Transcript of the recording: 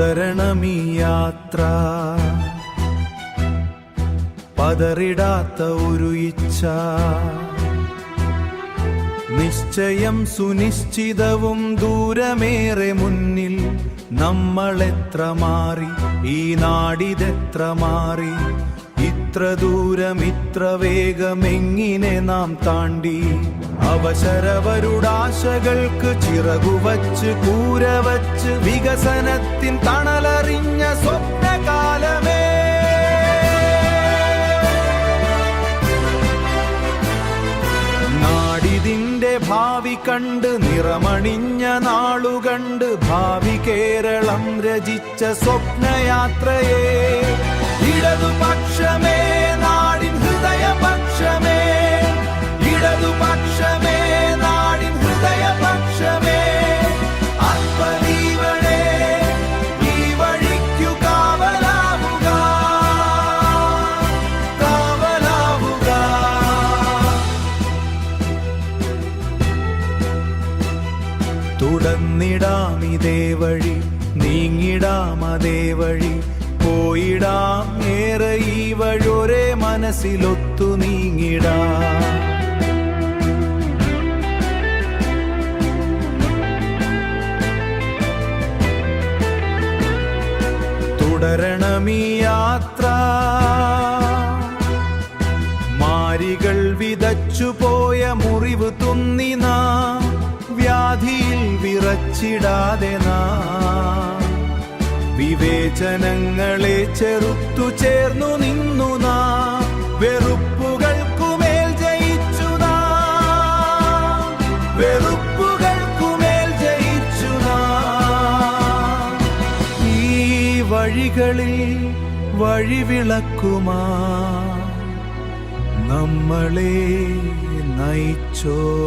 തുടരണമീ യാത്ര, പതറിടാത്ത ഒരു ഇച്ഛ, നിശ്ചയം സുനിശ്ചിതവും ദൂരമേറെ മുന്നിൽ. നമ്മളെത്ര മാറി, ഈ നാടിതെത്ര മാറി, ഇത്ര ദൂരം ഇത്ര വേഗമെങ്ങിനെ നാം താണ്ടി. അവസരവരുടാശകൾക്ക് ചിറകുവച്ച് കൂരവച്ച് വികസനത്തിൻ തണലറിഞ്ഞ സ്വപ്നകാലമേ, നാടിതിന്റെ ഭാവി കണ്ട് നിറമണിഞ്ഞ നാളുകണ്ട് ഭാവി കേരളം രചിച്ച സ്വപ്നയാത്രയെ. ഇടതുപക്ഷമേ നാടിൻ ഹൃദയപക്ഷമേ, ഇടതുപക്ഷമേ നാടിൻ ഹൃദയപക്ഷമേ, ആത്മജീവനേ ഈ വഴിക്കു കാവലാവുക, കാവലാവുക. തുടർന്നിടാം ഇതേ വഴി, നീങ്ങിടാം അതേ വഴി, പോയിടാം ഏറെ ഈ വഴൊരേ മനസ്സിലൊത്തു നീങ്ങിടാം. തുടരണമീ യാത്ര, മാരികൾ വിതച്ചുപോയ മുറിവ് തുന്നി നാം, വ്യാധിയിൽ വിറച്ചിടാതെ നാം, വിവേചനങ്ങളെ ചെറുത്തു ചേർന്നു നിന്നു നാം, വെറുപ്പുകൾക്കുമേൽ ജയിച്ചു നാം, വെറുപ്പുകൾക്കുമേൽ ജയിച്ചു നാം. ഈ വഴികളിൽ വഴിവിളക്കുമാ നമ്മളെ നയിച്ചോരാശയം.